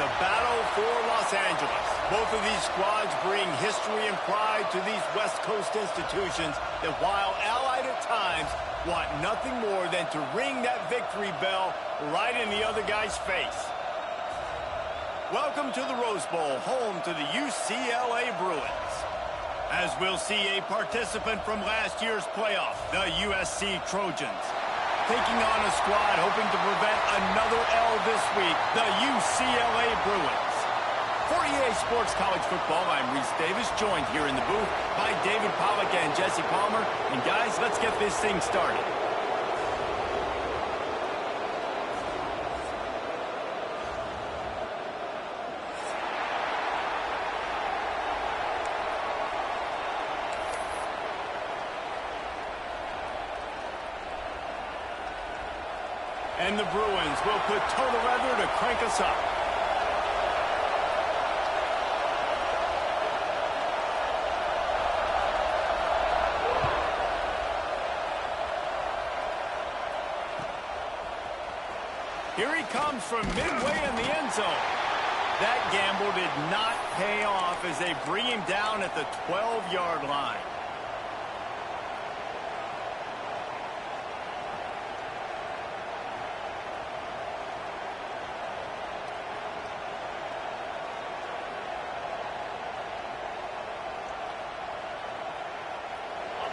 the battle for Los Angeles. Both of these squads bring history and pride to these West Coast institutions that, while allied at times, want nothing more than to ring that victory bell right in the other guy's face. Welcome to the Rose Bowl, home to the UCLA Bruins. As we'll see a participant from last year's playoff, the USC Trojans. Taking on a squad hoping to prevent another L this week, the UCLA Bruins. For EA Sports College Football, I'm Reese Davis, joined here in the booth by David Pollack and Jesse Palmer. And guys, let's get this thing started. And the Bruins will put total leather to crank us up. Here he comes from midway in the end zone. That gamble did not pay off as they bring him down at the 12-yard line.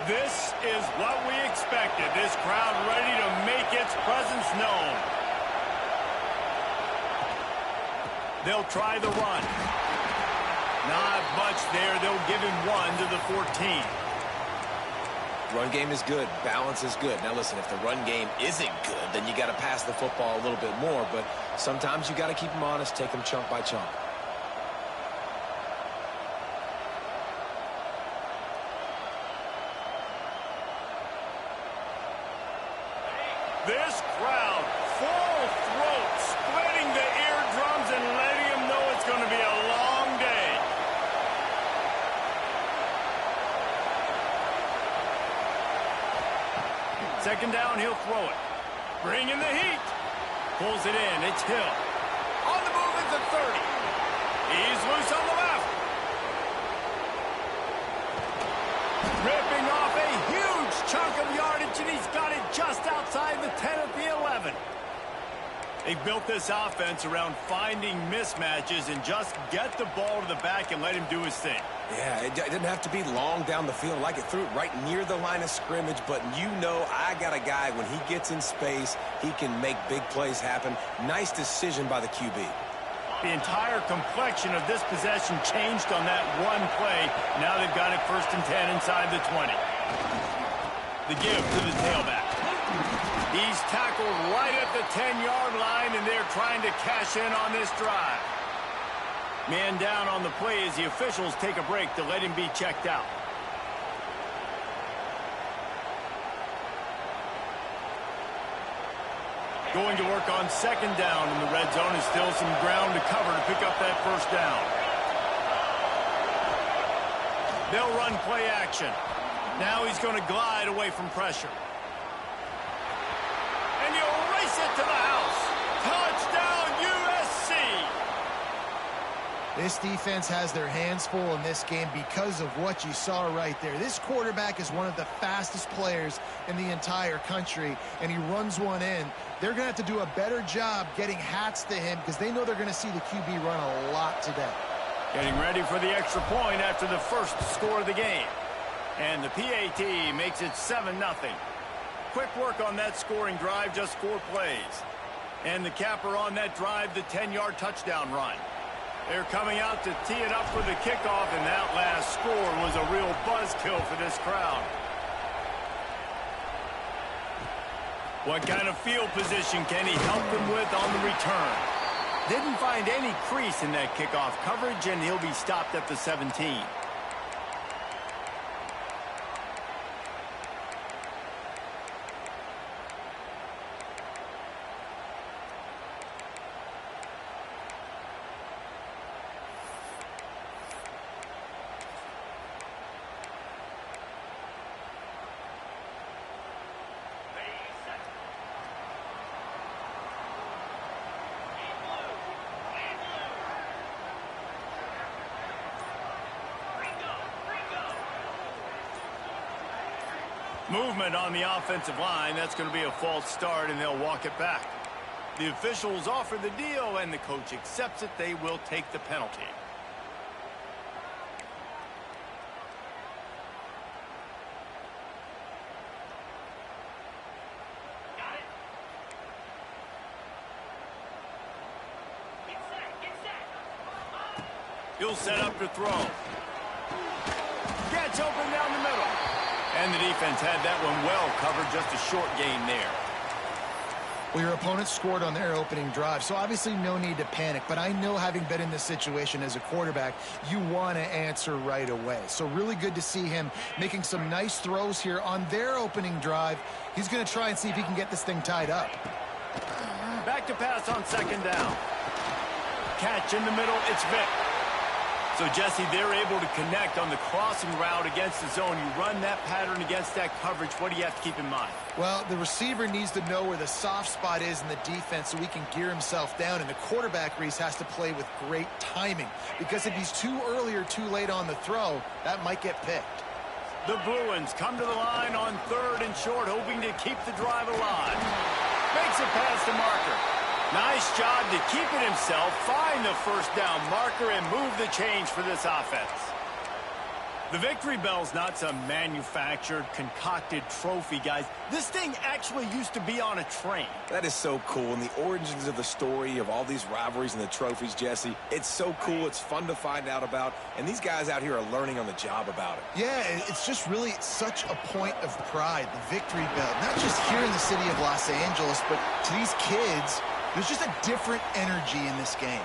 This is what we expected. This crowd ready to make its presence known. They'll try the run. Not much there. They'll give him 1 to the 14. Run game is good. Balance is good. Now listen, if the run game isn't good, then you got to pass the football a little bit more. But sometimes you got to keep them honest, take them chunk by chunk. This crowd, full throat, splitting the eardrums and letting them know it's going to be a long day. Second down, he'll throw it. Bringing the heat. Pulls it in. It's Hill. On the move at the 30. He's loose on the left. Ripping off a huge chunk of yardage, and he's got it just outside the 10 at the 11. They've built this offense around finding mismatches and just get the ball to the back and let him do his thing. Yeah, it didn't have to be long down the field. Like it threw it right near the line of scrimmage, but you know I got a guy, when he gets in space, he can make big plays happen. Nice decision by the QB. The entire complexion of this possession changed on that one play. Now they've got it 1st and 10 inside the 20. The give to the tailback. He's tackled right at the 10-yard line, and they're trying to cash in on this drive. Man down on the play as the officials take a break to let him be checked out. Going to work on 2nd down in the red zone, is still some ground to cover to pick up that 1st down. They'll run play action. Now he's going to glide away from pressure. And he'll race it to the house. Touchdown, USC! This defense has their hands full in this game because of what you saw right there. This quarterback is one of the fastest players in the entire country, and he runs one in. They're going to have to do a better job getting hats to him because they know they're going to see the QB run a lot today. Getting ready for the extra point after the first score of the game. And the PAT makes it 7-0. Quick work on that scoring drive, just 4 plays. And the capper on that drive, the 10-yard touchdown run. They're coming out to tee it up for the kickoff, and that last score was a real buzzkill for this crowd. What kind of field position can he help them with on the return? Didn't find any crease in that kickoff coverage, and he'll be stopped at the 17. Movement on the offensive line. That's going to be a false start, and they'll walk it back. The officials offer the deal, and the coach accepts it. They will take the penalty. He'll set up to throw. Gets open down the middle. And the defense had that one well covered, just a short gain there. Well, your opponent scored on their opening drive, so obviously no need to panic. But I know, having been in this situation as a quarterback, you want to answer right away. So really good to see him making some nice throws here on their opening drive. He's going to try and see if he can get this thing tied up. Back to pass on second down. Catch in the middle, it's Vic. So, Jesse, they're able to connect on the crossing route against the zone. You run that pattern against that coverage. What do you have to keep in mind? Well, the receiver needs to know where the soft spot is in the defense so he can gear himself down. And the quarterback, Reese, has to play with great timing. Because if he's too early or too late on the throw, that might get picked. The Bruins come to the line on 3rd and short, hoping to keep the drive alive. Makes a pass to Marker. Nice job to keep it himself, find the first down marker, and move the change for this offense. The victory bell's not some manufactured, concocted trophy, guys. This thing actually used to be on a train. That is so cool, and the origins of the story of all these rivalries and the trophies, Jesse, it's so cool. It's fun to find out about, and these guys out here are learning on the job about it. Yeah, it's just really such a point of pride, the victory bell. Not just here in the city of Los Angeles, but to these kids, there's just a different energy in this game.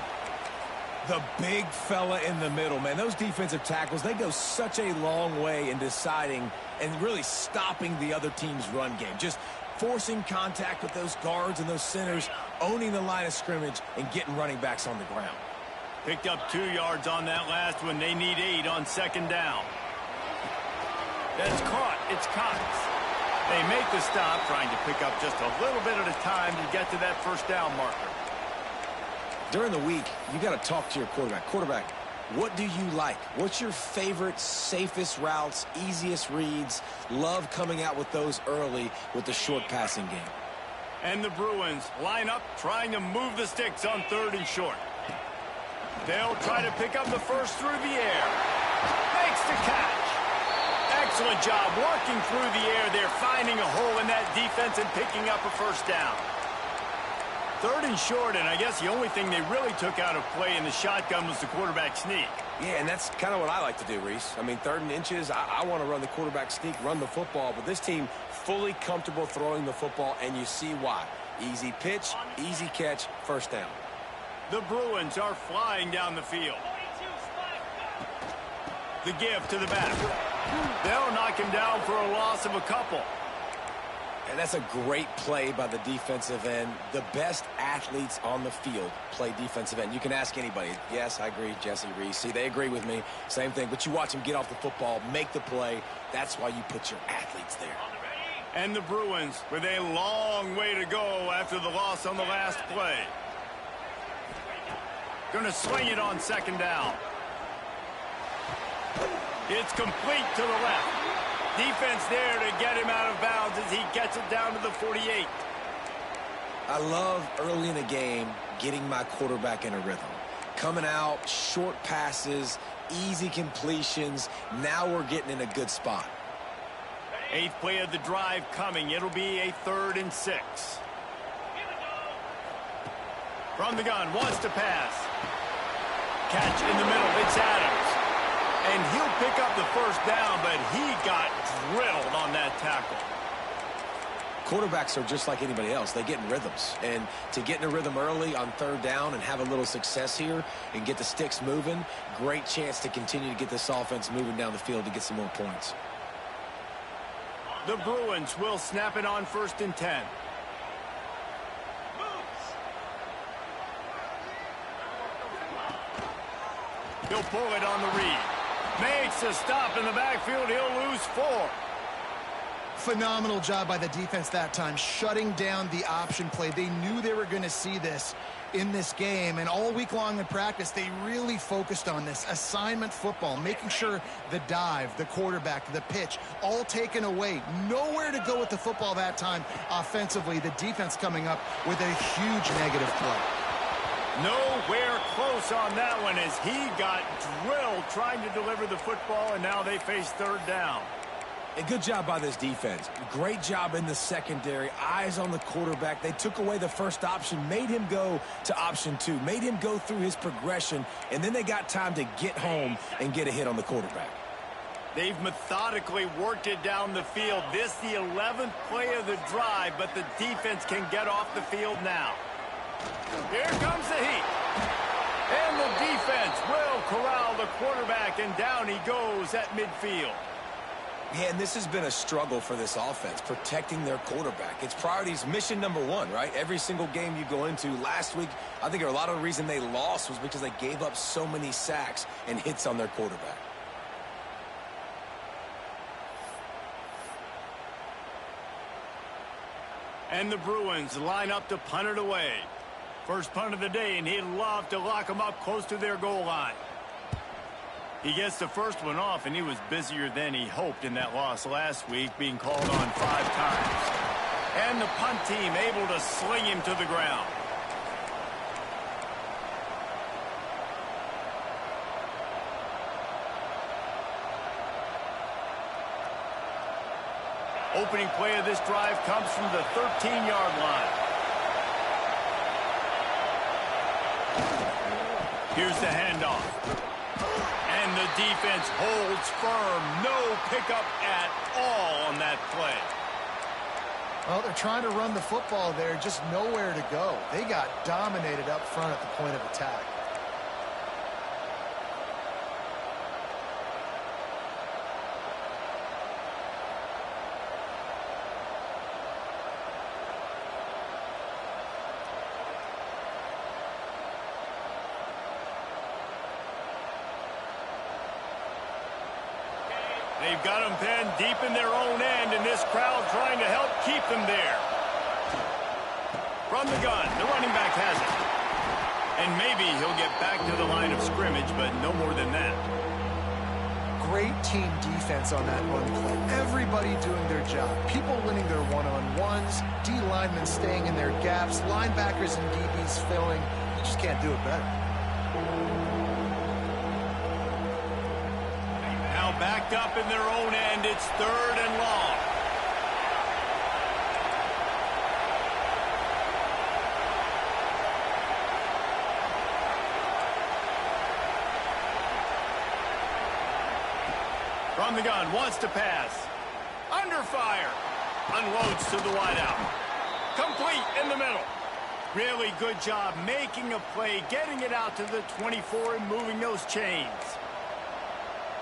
The big fella in the middle, man. Those defensive tackles, they go such a long way in deciding and really stopping the other team's run game. Just forcing contact with those guards and those centers, owning the line of scrimmage, and getting running backs on the ground. Picked up 2 yards on that last one. They need 8 on second down. That's caught. It's Cox. They make the stop, trying to pick up just a little bit at a time to get to that first down marker. During the week, you got to talk to your quarterback. Quarterback, what do you like? What's your favorite, safest routes, easiest reads? Love coming out with those early with the short passing game. And the Bruins line up, trying to move the sticks on 3rd and short. They'll try to pick up the first through the air. Makes the catch. Excellent job working through the air there, finding a hole in that defense and picking up a first down. 3rd and short, and I guess the only thing they really took out of play in the shotgun was the quarterback sneak. Yeah, and that's kind of what I like to do, Reese. I mean, 3rd and inches, I want to run the quarterback sneak, run the football, but this team fully comfortable throwing the football, and you see why. Easy pitch, easy catch, first down. The Bruins are flying down the field. The give to the back. They'll knock him down for a loss of a couple. And that's a great play by the defensive end. The best athletes on the field play defensive end. You can ask anybody. Yes, I agree, Jesse, Reese. See, they agree with me. Same thing. But you watch them get off the football, make the play. That's why you put your athletes there. And the Bruins with a long way to go after the loss on the last play. Going to swing it on second down. It's complete to the left. Defense there to get him out of bounds as he gets it down to the 48. I love early in a game getting my quarterback in a rhythm. Coming out, short passes, easy completions. Now we're getting in a good spot. 8th play of the drive coming. It'll be a 3rd and 6. From the gun, wants to pass. Catch in the middle. It's Adams. And he'll pick up the first down, but he got drilled on that tackle. Quarterbacks are just like anybody else. They get in rhythms. And to get in a rhythm early on 3rd down and have a little success here and get the sticks moving, great chance to continue to get this offense moving down the field to get some more points. The Bruins will snap it on 1st and 10. He'll pull it on the read. Makes a stop in the backfield. He'll lose 4. Phenomenal job by the defense that time, shutting down the option play. They knew they were going to see this in this game, and all week long in practice, they really focused on this assignment football, making sure the dive, the quarterback, the pitch, all taken away. Nowhere to go with the football that time offensively. The defense coming up with a huge negative play. Nowhere close on that one as he got drilled trying to deliver the football, and now they face third down. A good job by this defense. Great job in the secondary. Eyes on the quarterback. They took away the first option, made him go to option 2, made him go through his progression, and then they got time to get home and get a hit on the quarterback. They've methodically worked it down the field. This the 11th play of the drive, but the defense can get off the field now. Here comes the heat. And the defense will corral the quarterback, and down he goes at midfield. Yeah, and this has been a struggle for this offense, protecting their quarterback. It's priorities, mission number 1, right? Every single game you go into. Last week, I think a lot of the reason they lost was because they gave up so many sacks and hits on their quarterback. And the Bruins line up to punt it away. First punt of the day, and he'd love to lock them up close to their goal line. He gets the first one off, and he was busier than he hoped in that loss last week, being called on 5 times. And the punt team able to sling him to the ground. Opening play of this drive comes from the 13-yard line. Here's the handoff. And the defense holds firm. No pickup at all on that play. Well, they're trying to run the football there, just nowhere to go. They got dominated up front at the point of attack. They've got them pinned deep in their own end, and this crowd trying to help keep them there. From the gun, the running back has it. And maybe he'll get back to the line of scrimmage, but no more than that. Great team defense on that run play. Everybody doing their job. People winning their one-on-ones, D linemen staying in their gaps, linebackers and DBs filling. You just can't do it better. Backed up in their own end, it's third and long. From the gun, wants to pass. Under fire. Unloads to the wideout. Complete in the middle. Really good job making a play, getting it out to the 24 and moving those chains.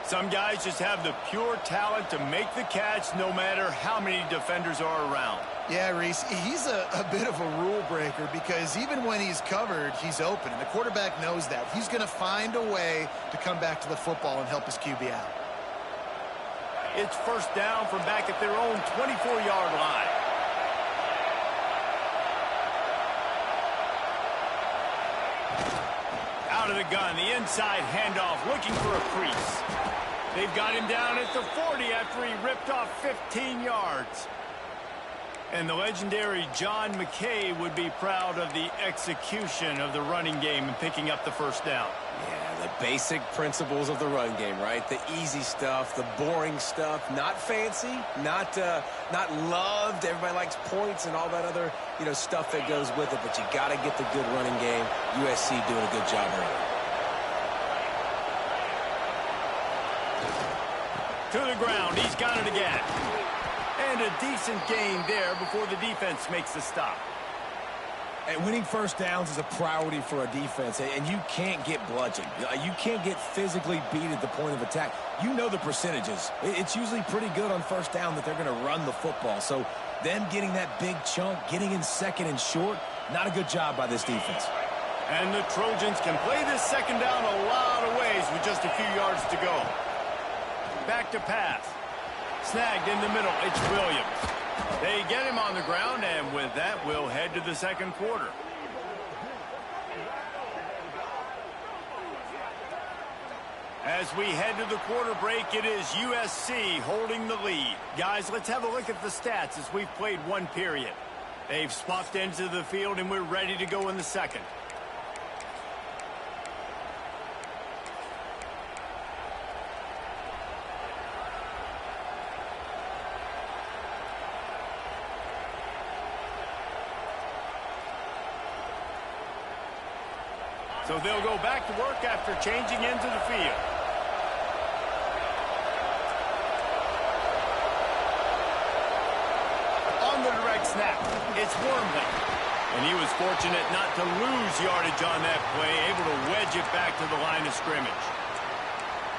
Some guys just have the pure talent to make the catch no matter how many defenders are around. Yeah, Reese, he's a bit of a rule breaker because even when he's covered, he's open. And the quarterback knows that. He's going to find a way to come back to the football and help his QB out. It's first down from back at their own 24-yard line. Out of the gun, the inside handoff, looking for a crease. They've got him down at the 40 after he ripped off 15 yards. And the legendary John McKay would be proud of the execution of the running game and picking up the first down. Yeah, the basic principles of the run game, right? The easy stuff, the boring stuff, not fancy, not loved. Everybody likes points and all that other, stuff that goes with it, but you got to get the good running game. USC doing a good job early. To the ground, he's got it again. And a decent gain there before the defense makes the stop. And winning first downs is a priority for a defense, and you can't get bludgeoned. You can't get physically beat at the point of attack. You know the percentages. It's usually pretty good on first down that they're going to run the football. So them getting that big chunk, getting in second and short, not a good job by this defense. And the Trojans can play this second down a lot of ways with just a few yards to go. Back to pass. Snagged in the middle, it's Williams. They get him on the ground, and with that, we'll head to the second quarter. As we head to the quarter break, it is USC holding the lead. Guys, let's have a look at the stats as we've played one period. They've swapped ends of the field, and we're ready to go in the second. So they'll go back to work after changing into the field. On the direct snap, it's Wormley. And he was fortunate not to lose yardage on that play, able to wedge it back to the line of scrimmage.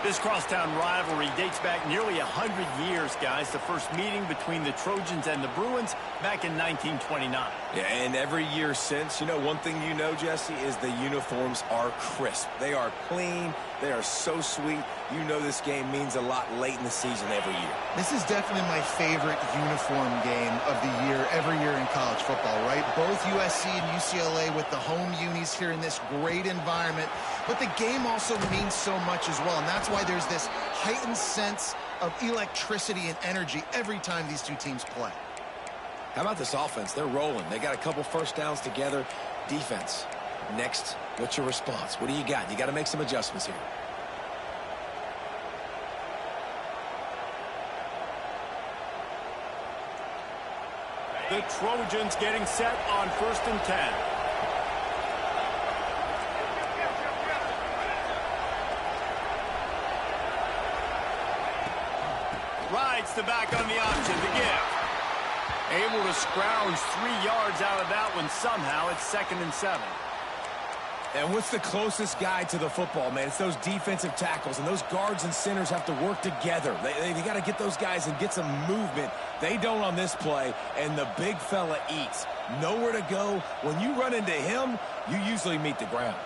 This crosstown rivalry dates back nearly 100 years, guys. The first meeting between the Trojans and the Bruins back in 1929. Yeah, and every year since, you know, one thing you know, Jesse, is the uniforms are crisp. They are clean. They are so sweet. You know this game means a lot late in the season every year. This is definitely my favorite uniform game of the year, every year in college football, right? Both USC and UCLA with the home unis here in this great environment. But the game also means so much as well, and that's why there's this heightened sense of electricity and energy every time these two teams play. How about this offense? They're rolling. They got a couple first downs together. Defense. Next, what's your response? What do you got? You got to make some adjustments here. The Trojans getting set on 1st and 10. Rides the back on the option to give. Able to scrounge 3 yards out of that one somehow. It's 2nd and 7. And what's the closest guy to the football, man? It's those defensive tackles, and those guards and centers have to work together. They got to get those guys and get some movement. They don't on this play, and the big fella eats. Nowhere to go. When you run into him, you usually meet the ground.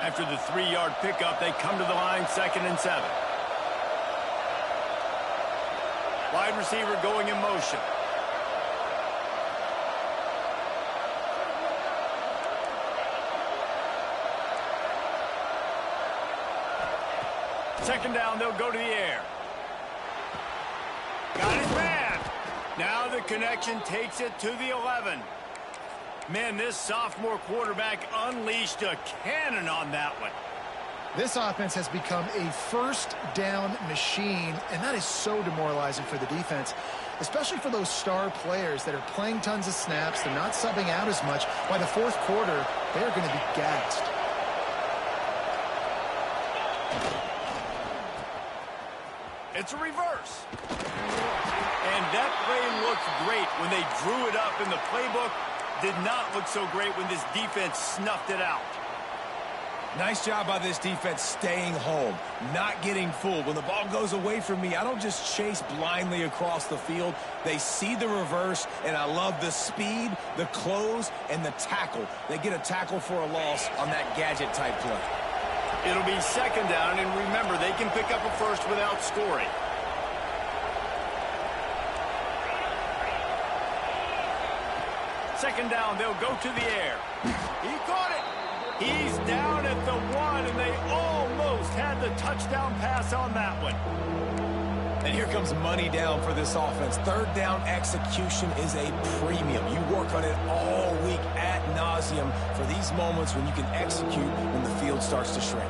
After the 3-yard pickup, they come to the line, 2nd and 7. Wide receiver going in motion. Second down, they'll go to the air. Got his man. Now the connection takes it to the 11. Man, this sophomore quarterback unleashed a cannon on that one. This offense has become a first down machine, and that is so demoralizing for the defense, especially for those star players that are playing tons of snaps. They're not subbing out as much. By the 4th quarter, they're going to be gassed. It's a reverse. And that play looked great when they drew it up in the playbook. Did not look so great when this defense snuffed it out. Nice job by this defense staying home, not getting fooled. When the ball goes away from me, I don't just chase blindly across the field. They see the reverse, and I love the speed, the close, and the tackle. They get a tackle for a loss on that gadget-type play. It'll be 2nd down, and remember, they can pick up a first without scoring. Second down, they'll go to the air. He caught it. He's down at the 1, and they almost had the touchdown pass on that one. And here comes money down for this offense. 3rd down execution is a premium. You work on it all week ad nauseum for these moments when you can execute when the field starts to shrink.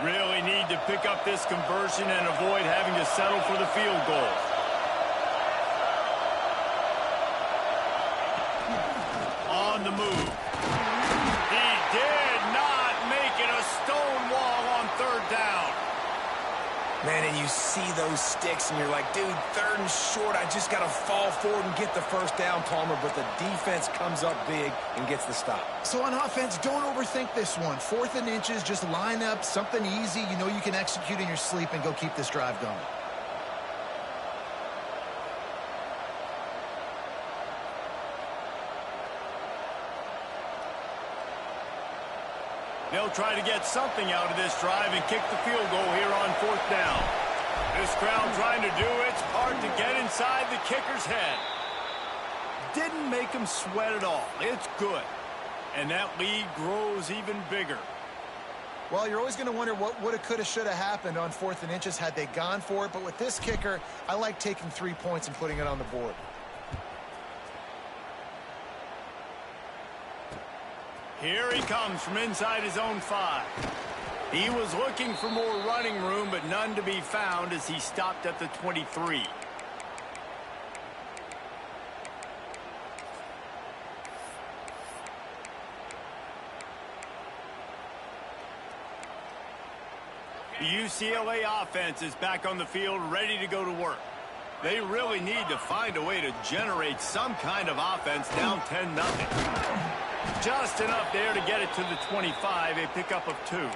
Really need to pick up this conversion and avoid having to settle for the field goal. On the move. He did not make it a stone wall on 3rd down. Man, and you see those sticks, and you're like, dude, 3rd and short. I just got to fall forward and get the first down, Palmer. But the defense comes up big and gets the stop. So on offense, don't overthink this one. 4th and inches, just line up something easy. You know you can execute in your sleep and go keep this drive going. They'll try to get something out of this drive and kick the field goal here on 4th down. This crowd trying to do its part to get inside the kicker's head. Didn't make him sweat at all. It's good. And that lead grows even bigger. Well, you're always going to wonder what woulda, coulda, shoulda happened on 4th and inches had they gone for it. But with this kicker, I like taking 3 points and putting it on the board. Here he comes from inside his own 5. He was looking for more running room, but none to be found as he stopped at the 23. The UCLA offense is back on the field, ready to go to work. They really need to find a way to generate some kind of offense down 10-0. Just enough there to get it to the 25, a pickup of 2.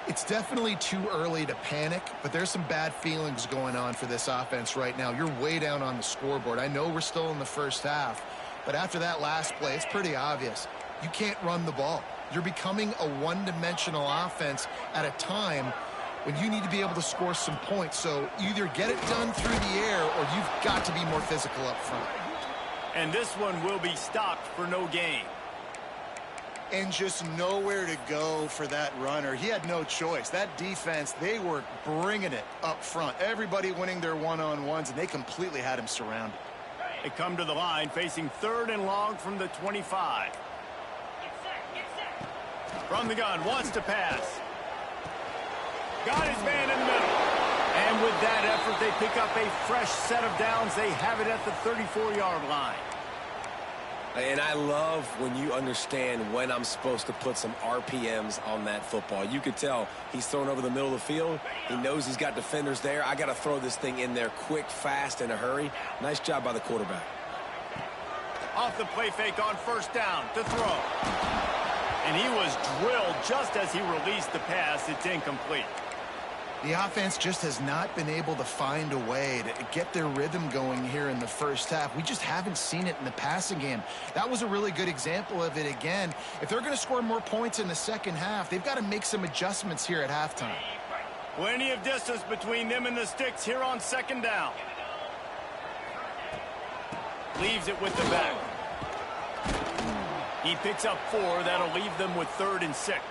It's definitely too early to panic, but there's some bad feelings going on for this offense right now. You're way down on the scoreboard. I know we're still in the first half, but after that last play, it's pretty obvious. You can't run the ball. You're becoming a one-dimensional offense at a time when you need to be able to score some points. So either get it done through the air or you've got to be more physical up front. And this one will be stopped for no gain. And just nowhere to go for that runner. He had no choice. That defense, they were bringing it up front. Everybody winning their one-on-ones, and they completely had him surrounded. They come to the line facing 3rd and long from the 25. From the gun, wants to pass. Got his man in the middle. And with that effort, they pick up a fresh set of downs. They have it at the 34-yard line. And I love when you understand when I'm supposed to put some RPMs on that football. You could tell he's thrown over the middle of the field. He knows he's got defenders there. I got to throw this thing in there quick, fast, in a hurry. Nice job by the quarterback. Off the play fake on 1st down to throw. And he was drilled just as he released the pass. It's incomplete. The offense just has not been able to find a way to get their rhythm going here in the first half. We just haven't seen it in the passing game. That was a really good example of it again. If they're going to score more points in the second half, they've got to make some adjustments here at halftime. Plenty of distance between them and the sticks here on 2nd down. Leaves it with the back. He picks up 4. That'll leave them with 3rd and 6.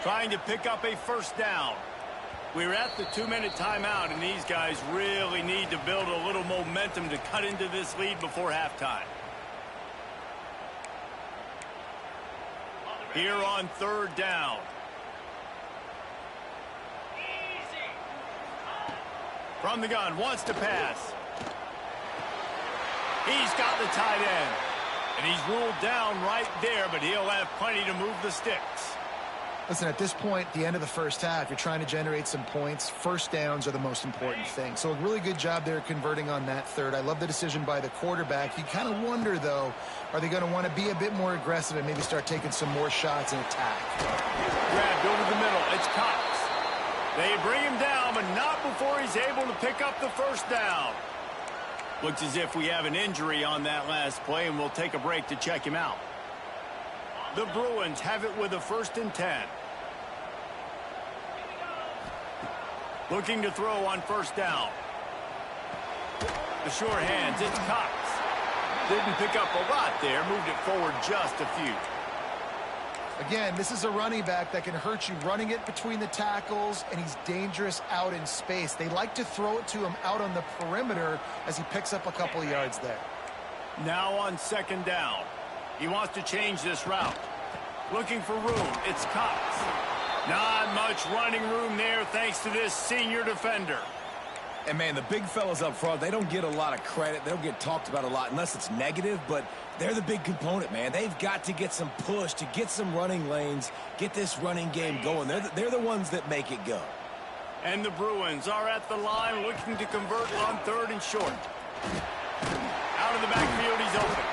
Trying to pick up a 1st down. We're at the 2-minute timeout, and these guys really need to build a little momentum to cut into this lead before halftime. Here on 3rd down. From the gun, wants to pass. He's got the tight end. And he's ruled down right there, but he'll have plenty to move the sticks. Listen, at this point, the end of the first half, you're trying to generate some points. 1st downs are the most important thing. So a really good job there converting on that 3rd. I love the decision by the quarterback. You kind of wonder, though, are they going to want to be a bit more aggressive and maybe start taking some more shots and attack? Grabbed over the middle. It's Cox. They bring him down, but not before he's able to pick up the 1st down. Looks as if we have an injury on that last play, and we'll take a break to check him out. The Bruins have it with a 1st and 10. Looking to throw on 1st down. The short hands, it's Cox. Didn't pick up a lot there, moved it forward just a few. Again, this is a running back that can hurt you running it between the tackles, and he's dangerous out in space. They like to throw it to him out on the perimeter as he picks up a couple of yards there. Now on 2nd down. He wants to change this route. Looking for room. It's Cox. Not much running room there thanks to this senior defender. And, man, the big fellas up front, they don't get a lot of credit. They don't get talked about a lot unless it's negative, but they're the big component, man. They've got to get some push, to get some running lanes, get this running game going. They're the ones that make it go. And the Bruins are at the line looking to convert on 3rd and short. Out of the backfield, he's open.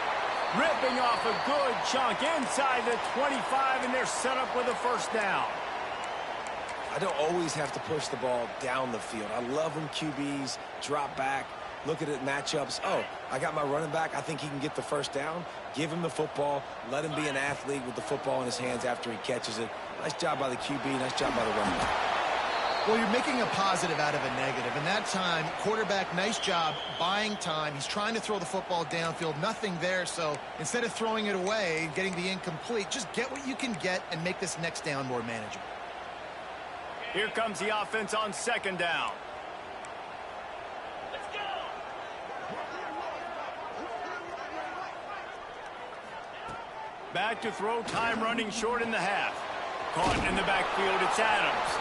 Ripping off a good chunk inside the 25, and they're set up with a 1st down. I don't always have to push the ball down the field. I love when QBs drop back, look at it matchups. Oh, I got my running back. I think he can get the first down. Give him the football. Let him be an athlete with the football in his hands after he catches it. Nice job by the QB. Nice job by the running back. Well, you're making a positive out of a negative. And that time, quarterback, nice job buying time. He's trying to throw the football downfield. Nothing there. So instead of throwing it away and getting the incomplete, just get what you can get and make this next down more manageable. Here comes the offense on second down. Let's go. Back to throw, time running short in the half. Caught in the backfield, it's Adams.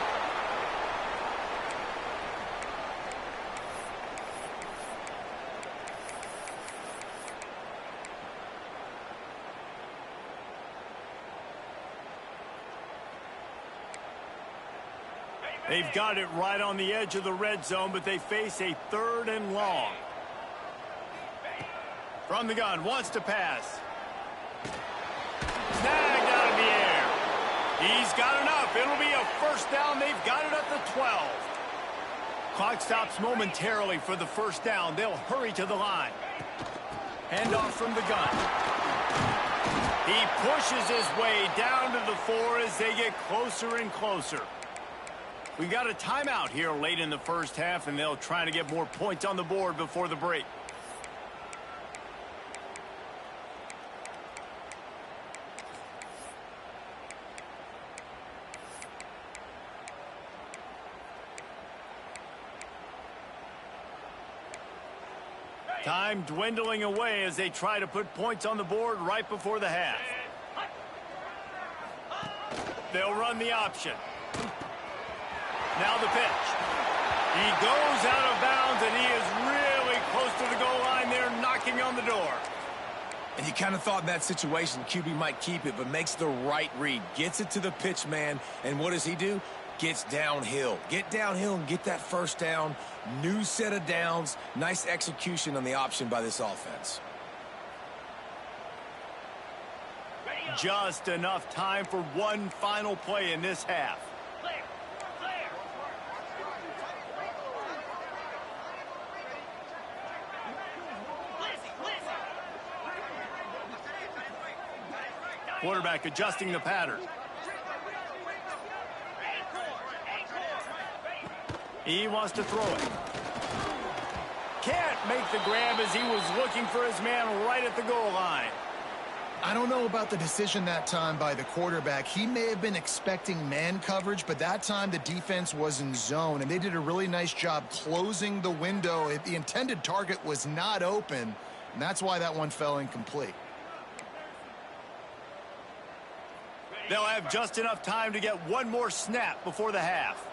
They've got it right on the edge of the red zone, but they face a 3rd and long. From the gun, wants to pass. Snagged out of the air. He's got enough. It'll be a first down. They've got it at the 12. Clock stops momentarily for the first down. They'll hurry to the line. Handoff from the gun. He pushes his way down to the 4 as they get closer and closer. We got a timeout here late in the first half, and they'll try to get more points on the board before the break. Time dwindling away as they try to put points on the board right before the half. They'll run the option. Now the pitch. He goes out of bounds, and he is really close to the goal line there, knocking on the door. And you kind of thought in that situation QB might keep it, but makes the right read. Gets it to the pitch man, and what does he do? Gets downhill. Get downhill and get that first down. New set of downs. Nice execution on the option by this offense. Just enough time for one final play in this half. Quarterback adjusting the pattern. He wants to throw it. Can't make the grab as he was looking for his man right at the goal line. I don't know about the decision that time by the quarterback. He may have been expecting man coverage, but that time the defense was in zone, and they did a really nice job closing the window. The intended target was not open, and that's why that one fell incomplete. They'll have just enough time to get one more snap before the half.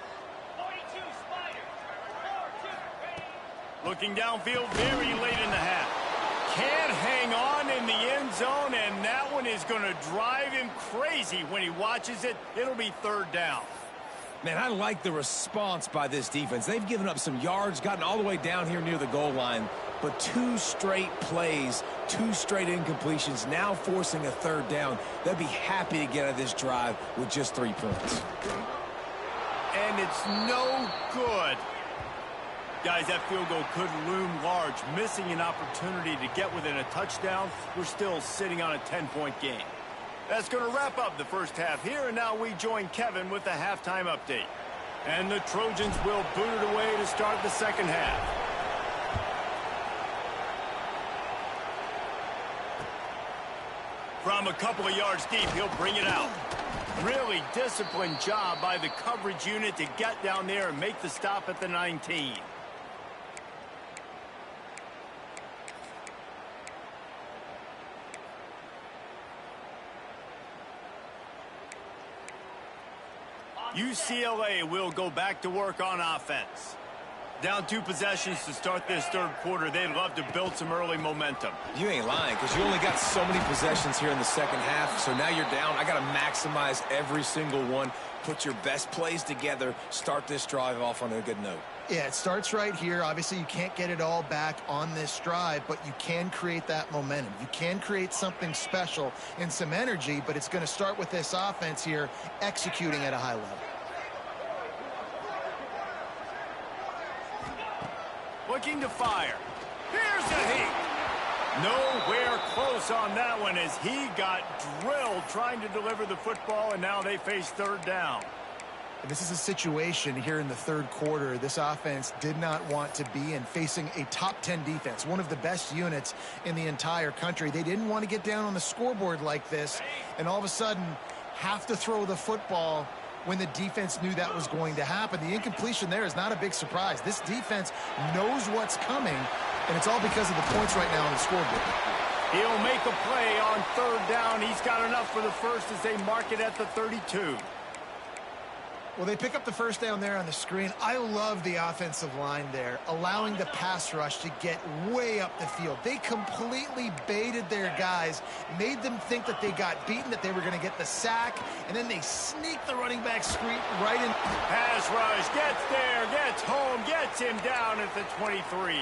Looking downfield very late in the half. Can't hang on in the end zone, and that one is going to drive him crazy when he watches it. It'll be 3rd down. Man, I like the response by this defense. They've given up some yards, gotten all the way down here near the goal line, but 2 straight plays, 2 straight incompletions, now forcing a 3rd down. They'll be happy to get out of this drive with just 3 points. And it's no good. Guys, that field goal could loom large. Missing an opportunity to get within a touchdown. We're still sitting on a 10-point game. That's going to wrap up the first half here, and now we join Kevin with the halftime update. And the Trojans will boot it away to start the second half. From a couple of yards deep, he'll bring it out. Really disciplined job by the coverage unit to get down there and make the stop at the 19. UCLA will go back to work on offense. Down 2 possessions to start this 3rd quarter. They'd love to build some early momentum. You ain't lying, because you only got so many possessions here in the second half, so now you're down. I got to maximize every single one. Put your best plays together. Start this drive off on a good note. Yeah, it starts right here. Obviously, you can't get it all back on this drive, but you can create that momentum. You can create something special and some energy, but it's going to start with this offense here executing at a high level. looking to fire. Here's the heat. Nowhere close on that one as he got drilled trying to deliver the football, and now they face third down. This is a situation here in the third quarter this offense did not want to be in, facing a top 10 defense, one of the best units in the entire country. They didn't want to get down on the scoreboard like this and all of a sudden have to throw the football when the defense knew that was going to happen. The incompletion there is not a big surprise. This defense knows what's coming, and it's all because of the points right now on the scoreboard. He'll make a play on third down. He's got enough for the first as they mark it at the 32. Well, they pick up the first down there on the screen. I love the offensive line there, allowing the pass rush to get way up the field. They completely baited their guys, made them think that they got beaten, that they were going to get the sack, and then they sneak the running back screen right in. Pass rush, gets there, gets home, gets him down at the 23.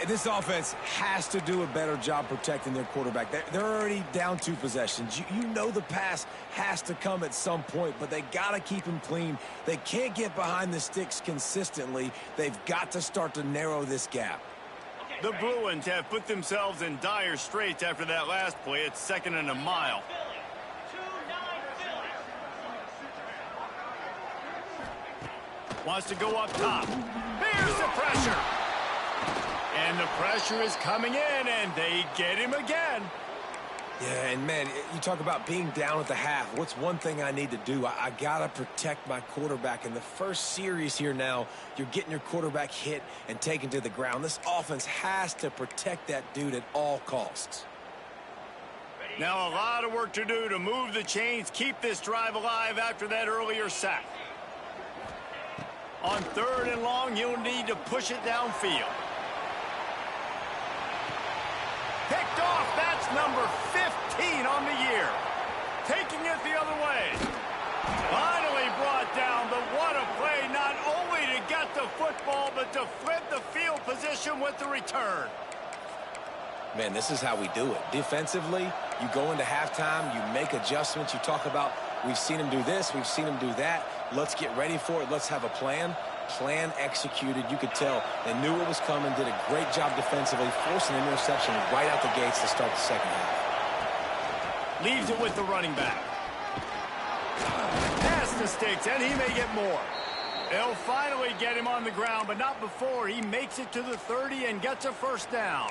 This offense has to do a better job protecting their quarterback. They're already down 2 possessions. You know the pass has to come at some point, but they got to keep him clean. They can't get behind the sticks consistently. They've got to start to narrow this gap. The Bruins have put themselves in dire straits after that last play. It's 2nd and a mile. Wants to go up top. There's the pressure. And the pressure is coming in, and they get him again. Yeah, and man, you talk about being down at the half. What's one thing I need to do? I got to protect my quarterback. In the first series here now, you're getting your quarterback hit and taken to the ground. This offense has to protect that dude at all costs. Now a lot of work to do to move the chains, keep this drive alive after that earlier sack. On 3rd and long, you'll need to push it downfield. Picked off, that's number 15 on the year. Taking it the other way. Finally brought down, but what a play, not only to get the football, but to flip the field position with the return. Man, this is how we do it. Defensively, you go into halftime, you make adjustments. You talk about, we've seen him do this, we've seen him do that. Let's get ready for it. Let's have a plan. Plan executed. You could tell they knew what was coming, did a great job defensively, forcing an interception right out the gates to start the second half. Leaves it with the running back. Pass the sticks, and he may get more. They'll finally get him on the ground, but not before he makes it to the 30 and gets a first down.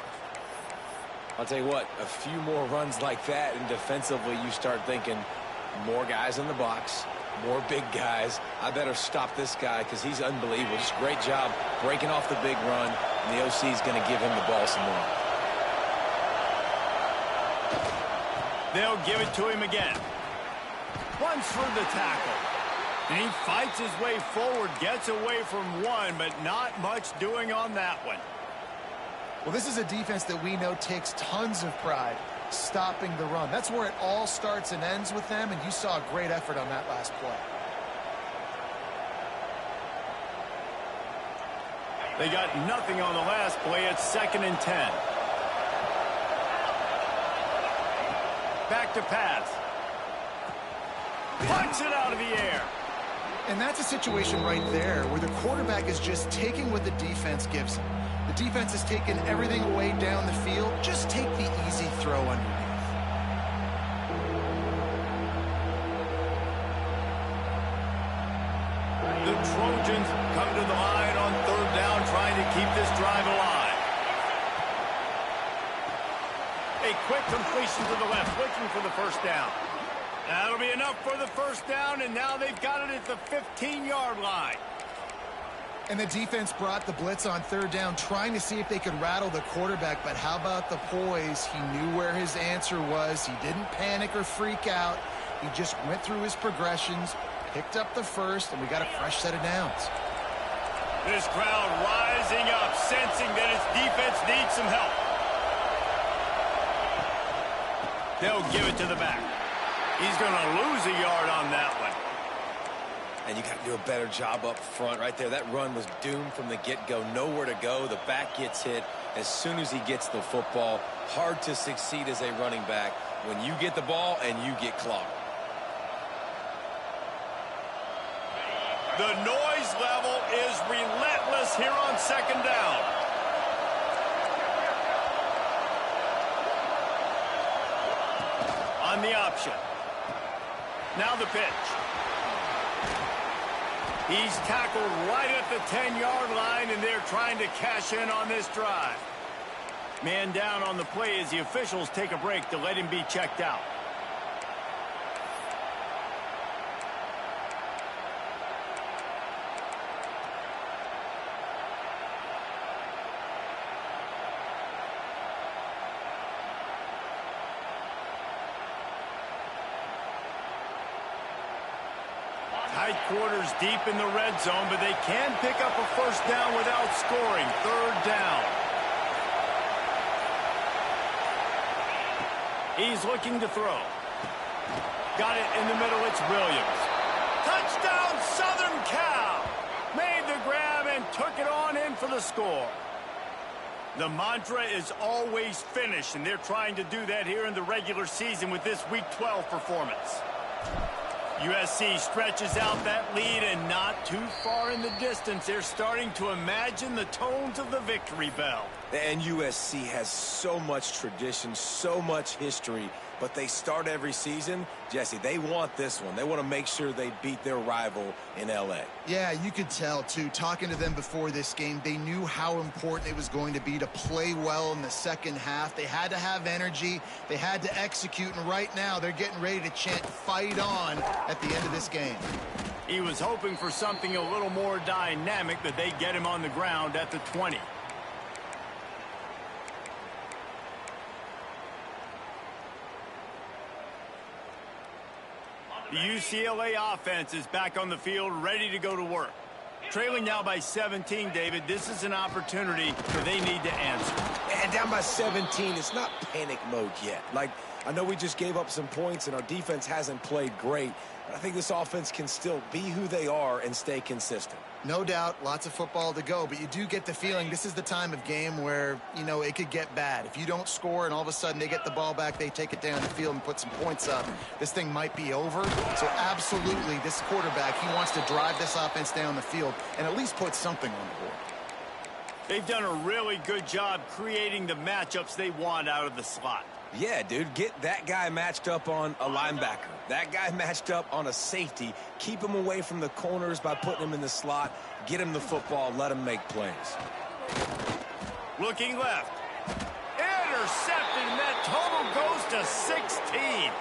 I'll tell you what, a few more runs like that, and defensively you start thinking more guys in the box, more big guys. I better stop this guy because he's unbelievable. Just great job breaking off the big run, and the OC is going to give him the ball some more. They'll give it to him again. Runs through the tackle. And he fights his way forward, gets away from one, but not much doing on that one. Well, this is a defense that we know takes tons of pride stopping the run. That's where it all starts and ends with them, and you saw a great effort on that last play. They got nothing on the last play. It's 2nd and 10. Back to pass. Punch it out of the air. And that's a situation right there where the quarterback is just taking what the defense gives him. The defense has taken everything away down the field. Just take the easy throw underneath. The Trojans come to the line on 3rd down, trying to keep this drive alive. A quick completion to the left, looking for the first down. That'll be enough for the first down, and now they've got it at the 15-yard line. And the defense brought the blitz on 3rd down, trying to see if they could rattle the quarterback. But how about the poise? He knew where his answer was. He didn't panic or freak out. He just went through his progressions, picked up the first, and we got a fresh set of downs. This crowd rising up, sensing that its defense needs some help. They'll give it to the back. He's going to lose a yard on that one. And you got to do a better job up front right there. That run was doomed from the get-go. Nowhere to go. The back gets hit as soon as he gets the football. Hard to succeed as a running back when you get the ball and you get clogged. The noise level is relentless here on second down. On the option. Now the pitch. He's tackled right at the 10-yard line, and they're trying to cash in on this drive. Man down on the play as the officials take a break to let him be checked out. Tight quarters deep in the red zone, but they can pick up a first down without scoring. Third down. He's looking to throw. Got it in the middle. It's Williams. Touchdown, Southern Cal. Made the grab and took it on in for the score. The mantra is always finish, and they're trying to do that here in the regular season with this Week 12 performance. USC stretches out that lead, and not too far in the distance, they're starting to imagine the tones of the victory bell. And USC has so much tradition, so much history, but they start every season. Jesse, they want this one. They want to make sure they beat their rival in L.A. Yeah, you could tell, too. Talking to them before this game, they knew how important it was going to be to play well in the second half. They had to have energy. They had to execute, and right now they're getting ready to chant "fight on" at the end of this game. He was hoping for something a little more dynamic, but they get him on the ground at the 20. The UCLA offense is back on the field, ready to go to work. Trailing now by 17, David, this is an opportunity where they need to answer. And down by 17, it's not panic mode yet. Like, I know we just gave up some points and our defense hasn't played great, but I think this offense can still be who they are and stay consistent. No doubt, lots of football to go, but you do get the feeling this is the time of game where, you know, it could get bad. If you don't score and all of a sudden they get the ball back, they take it down the field and put some points up, this thing might be over. So absolutely, this quarterback, he wants to drive this offense down the field and at least put something on the board. They've done a really good job creating the matchups they want out of the slot. Yeah, dude, get that guy matched up on a linebacker. That guy matched up on a safety. Keep him away from the corners by putting him in the slot. Get him the football. Let him make plays. Looking left. Intercepted, and that total goes to 16.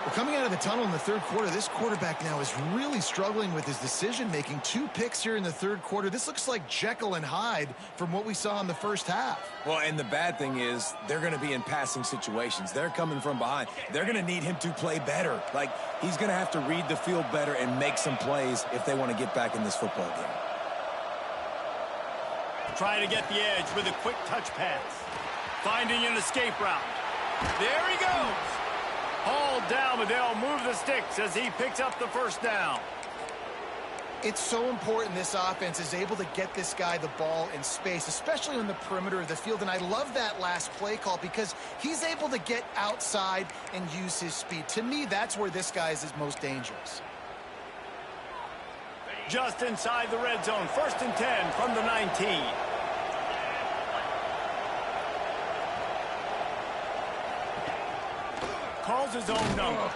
Well, coming out of the tunnel in the third quarter, this quarterback now is really struggling with his decision-making. 2 picks here in the third quarter. This looks like Jekyll and Hyde from what we saw in the first half. Well, and the bad thing is they're going to be in passing situations. They're coming from behind. They're going to need him to play better. Like, he's going to have to read the field better and make some plays if they want to get back in this football game. Trying to get the edge with a quick touch pass. Finding an escape route. There he goes. Hauled down, but they'll move the sticks as he picks up the first down. It's so important this offense is able to get this guy the ball in space, especially on the perimeter of the field. And I love that last play call because he's able to get outside and use his speed. To me, that's where this guy is most dangerous. Just inside the red zone, 1st and 10 from the 19. Calls his own number.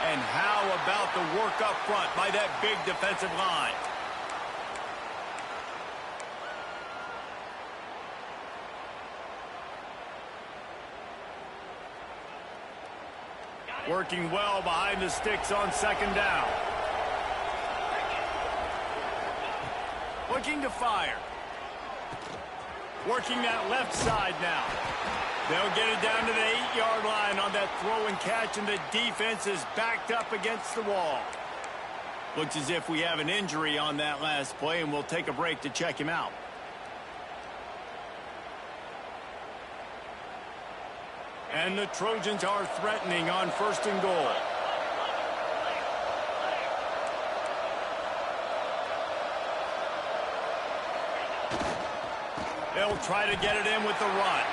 And how about the work up front by that big defensive line? Working well behind the sticks on second down. Looking to fire. Working that left side now. They'll get it down to the 8-yard line on that throw and catch, and the defense is backed up against the wall. Looks as if we have an injury on that last play, and we'll take a break to check him out. And the Trojans are threatening on 1st and goal. They'll try to get it in with the run.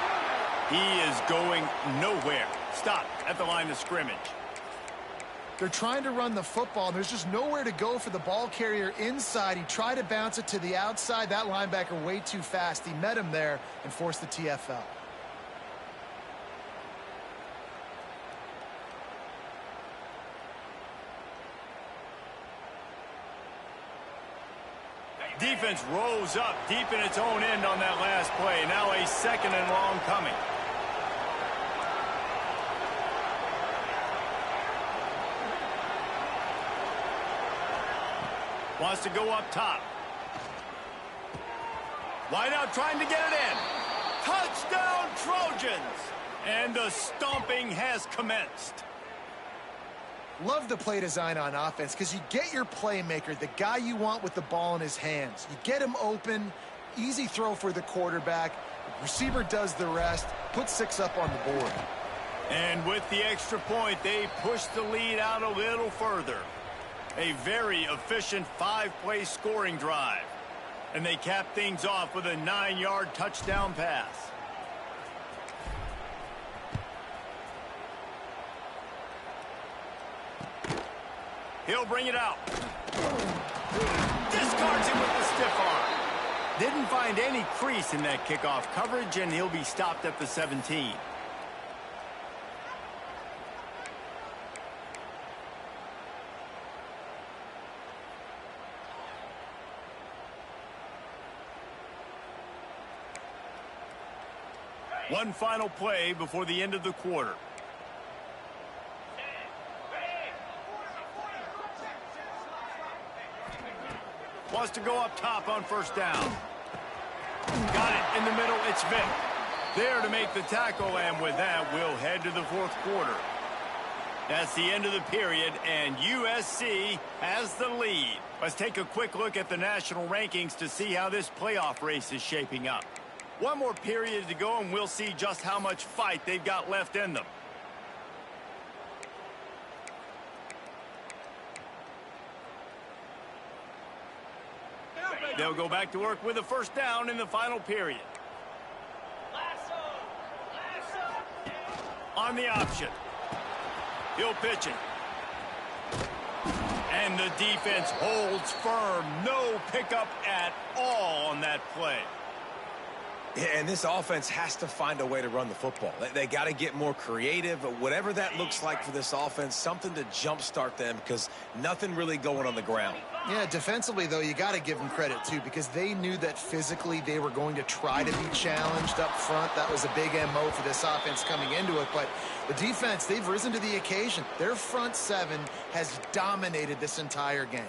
He is going nowhere. Stop at the line of scrimmage. They're trying to run the football, and there's just nowhere to go for the ball carrier inside. He tried to bounce it to the outside. That linebacker way too fast. He met him there and forced the TFL. Defense rose up deep in its own end on that last play. Now a 2nd and long coming. Wants to go up top. Wide out trying to get it in. Touchdown Trojans! And the stomping has commenced. Love the play design on offense because you get your playmaker, the guy you want with the ball in his hands. You get him open, easy throw for the quarterback. The receiver does the rest, put 6 up on the board. And with the extra point, they push the lead out a little further. A very efficient 5-play scoring drive. And they cap things off with a 9-yard touchdown pass. He'll bring it out. Discards him with the stiff arm. Didn't find any crease in that kickoff coverage, and he'll be stopped at the 17. One final play before the end of the quarter. Wants to go up top on 1st down. Got it in the middle. It's Vick. There to make the tackle, and with that, we'll head to the 4th quarter. That's the end of the period, and USC has the lead. Let's take a quick look at the national rankings to see how this playoff race is shaping up. One more period to go, and we'll see just how much fight they've got left in them. They'll go back to work with a 1st down in the final period. On the option. He'll pitch it. And the defense holds firm. No pickup at all on that play. Yeah, and this offense has to find a way to run the football. They got to get more creative. Whatever that looks like for this offense, something to jumpstart them because nothing really going on the ground. Yeah, defensively, though, you got to give them credit, too, because they knew that physically they were going to try to be challenged up front. That was a big MO for this offense coming into it. But the defense, they've risen to the occasion. Their front 7 has dominated this entire game.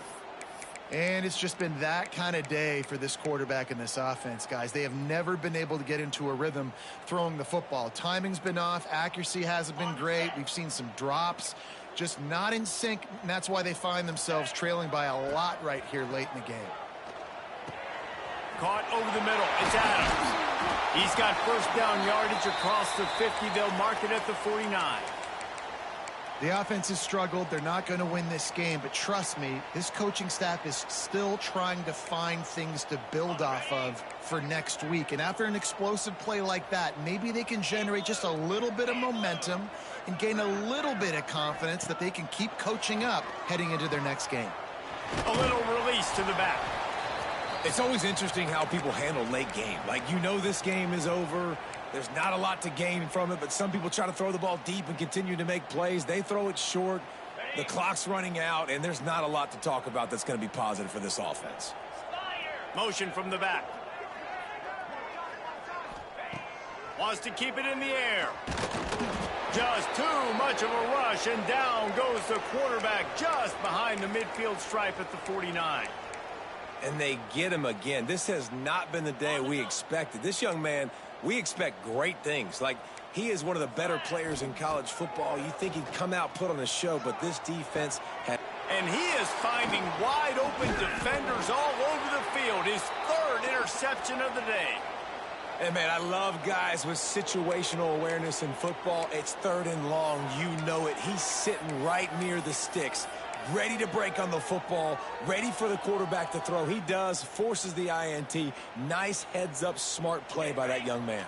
And it's just been that kind of day for this quarterback and this offense, guys. They have never been able to get into a rhythm throwing the football. Timing's been off. Accuracy hasn't been great. We've seen some drops. Just not in sync, and that's why they find themselves trailing by a lot right here late in the game. Caught over the middle. It's Adams. He's got 1st down yardage across the 50. They'll mark it at the 49. The offense has struggled. They're not going to win this game, but trust me, this coaching staff is still trying to find things to build off of for next week. And after an explosive play like that, maybe they can generate just a little bit of momentum and gain a little bit of confidence that they can keep coaching up heading into their next game. A little release to the back. It's always interesting how people handle late game. Like, you know this game is over. There's not a lot to gain from it, but some people try to throw the ball deep and continue to make plays. They throw it short. The clock's running out, and there's not a lot to talk about that's going to be positive for this offense. Motion from the back. Wants to keep it in the air. Just too much of a rush, and down goes the quarterback just behind the midfield stripe at the 49. And they get him again. This has not been the day we expected. This young man, we expect great things. Like, he is one of the better players in college football. You think he'd come out, put on a show, but this defense has... And he is finding wide open defenders all over the field. His 3rd interception of the day. Hey, man, I love guys with situational awareness in football. It's 3rd and long. You know it. He's sitting right near the sticks, ready to break on the football, ready for the quarterback to throw. He does, forces the INT. Nice heads-up, smart play by that young man.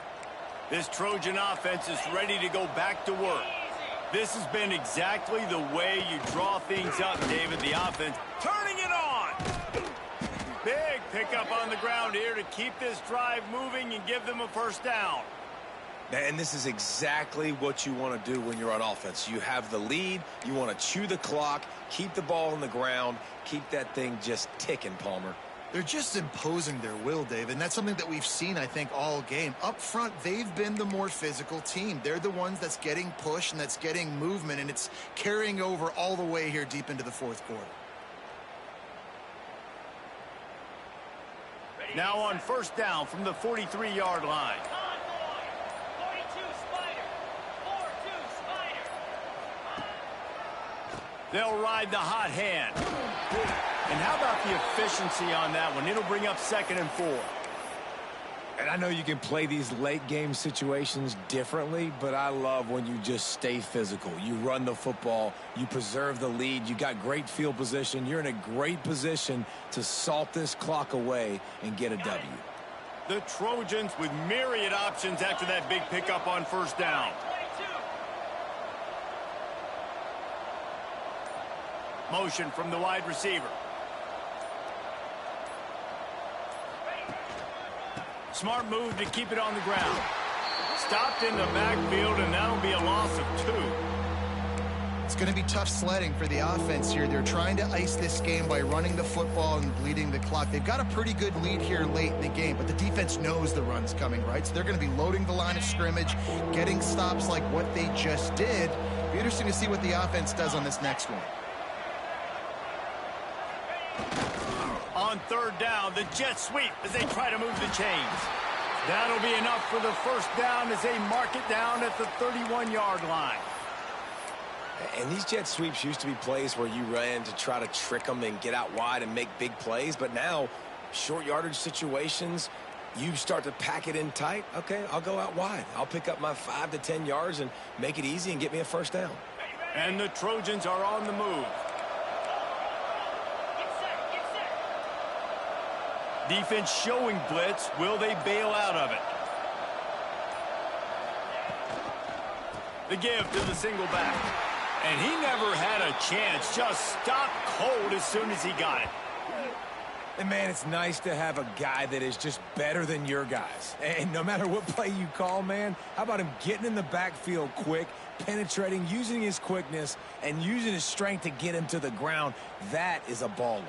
This Trojan offense is ready to go back to work. This has been exactly the way you draw things up, David. The offense turning it on. Big pickup on the ground here to keep this drive moving and give them a first down. And this is exactly what you want to do when you're on offense. You have the lead. You want to chew the clock, keep the ball on the ground, keep that thing just ticking, Palmer. They're just imposing their will, David, and that's something that we've seen, I think, all game. Up front, they've been the more physical team. They're the ones that's getting pushed and that's getting movement, and it's carrying over all the way here deep into the fourth quarter. Now on first down from the 43-yard line. They'll ride the hot hand. And how about the efficiency on that one? It'll bring up 2nd and 4. And I know you can play these late game situations differently, but I love when you just stay physical. You run the football, you preserve the lead, you got great field position. You're in a great position to salt this clock away and get a W. The Trojans with myriad options after that big pickup on first down. Motion from the wide receiver. Smart move to keep it on the ground. Stopped in the backfield, and that'll be a loss of 2. It's going to be tough sledding for the offense here. They're trying to ice this game by running the football and bleeding the clock. They've got a pretty good lead here late in the game, but the defense knows the run's coming, right? So they're going to be loading the line of scrimmage, getting stops like what they just did. It'll be interesting to see what the offense does on this next one. On third down, the jet sweep as they try to move the chains. That'll be enough for the first down as they mark it down at the 31-yard line. And these jet sweeps used to be plays where you ran to try to trick them and get out wide and make big plays. But now, short yardage situations, you start to pack it in tight. Okay, I'll go out wide. I'll pick up my 5 to 10 yards and make it easy and get me a first down. And the Trojans are on the move. Defense showing blitz. Will they bail out of it? The give to the single back. And he never had a chance. Just stopped cold as soon as he got it. And, man, it's nice to have a guy that is just better than your guys. And no matter what play you call, man, how about him getting in the backfield quick, penetrating, using his quickness, and using his strength to get him to the ground? That is a baller.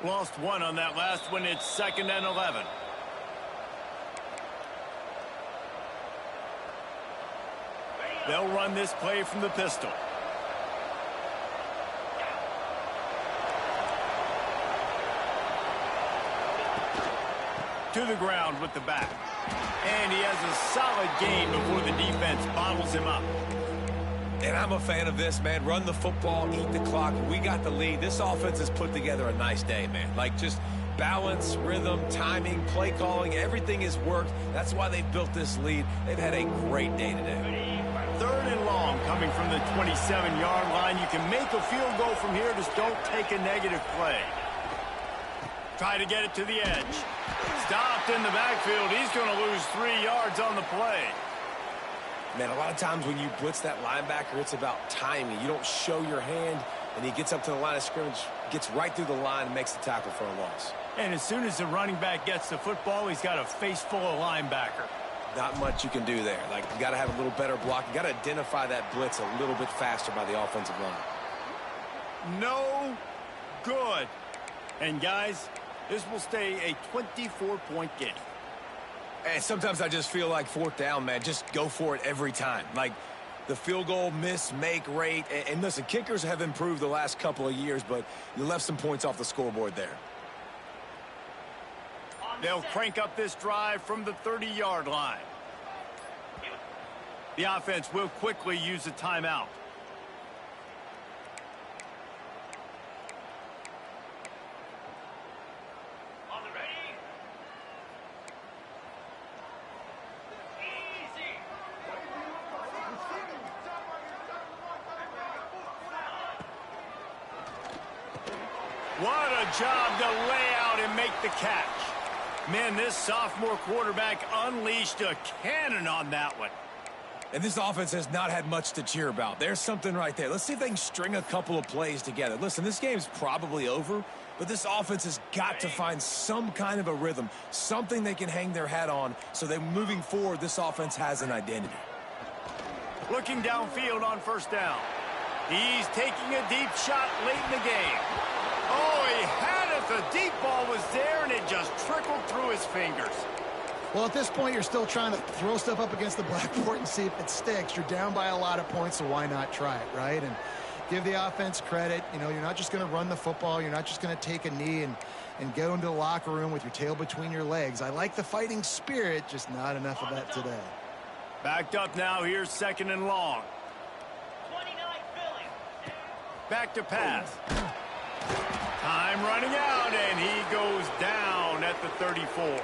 Lost 1 on that last one. It's 2nd and 11. They'll run this play from the pistol. To the ground with the back. And he has a solid gain before the defense bottles him up. And I'm a fan of this, man. Run the football, eat the clock. We got the lead. This offense has put together a nice day, man. Like, just balance, rhythm, timing, play calling, everything has worked. That's why they built this lead. They've had a great day today. 3rd and long coming from the 27-yard line. You can make a field goal from here. Just don't take a negative play. Try to get it to the edge. Stopped in the backfield. He's going to lose 3 yards on the play. Man, a lot of times when you blitz that linebacker, it's about timing. You don't show your hand, and he gets up to the line of scrimmage, gets right through the line, and makes the tackle for a loss. And as soon as the running back gets the football, he's got a face full of linebacker. Not much you can do there. Like, you got to have a little better block. You got to identify that blitz a little bit faster by the offensive line. No good. And, guys, this will stay a 24-point game. And sometimes I just feel like 4th down, man. Just go for it every time. Like, the field goal miss, make rate. And listen, kickers have improved the last couple of years, but you left some points off the scoreboard there. They'll crank up this drive from the 30-yard line. The offense will quickly use a timeout. What a job to lay out and make the catch. Man, this sophomore quarterback unleashed a cannon on that one. And this offense has not had much to cheer about. There's something right there. Let's see if they can string a couple of plays together. Listen, this game's probably over, but this offense has got to find some kind of a rhythm, something they can hang their hat on so that moving forward, this offense has an identity. Looking downfield on first down. He's taking a deep shot late in the game. Oh, he had it. The deep ball was there, and it just trickled through his fingers. Well, at this point, you're still trying to throw stuff up against the blackboard and see if it sticks. You're down by a lot of points, so why not try it, right? And give the offense credit. You know, you're not just going to run the football. You're not just going to take a knee and go into the locker room with your tail between your legs. I like the fighting spirit, just not enough of that today. Backed up now. Here's 2nd and long. Back to pass. Time running out, and he goes down at the 34.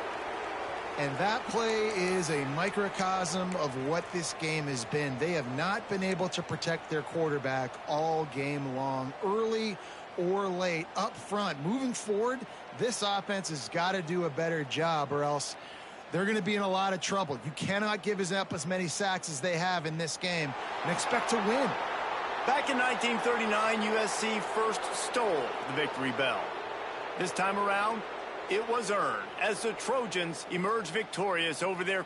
And that play is a microcosm of what this game has been. They have not been able to protect their quarterback all game long, early or late, up front. Moving forward, this offense has got to do a better job, or else they're going to be in a lot of trouble. You cannot give up as many sacks as they have in this game and expect to win. Back in 1939, USC first stole the victory bell. This time around, it was earned as the Trojans emerged victorious over their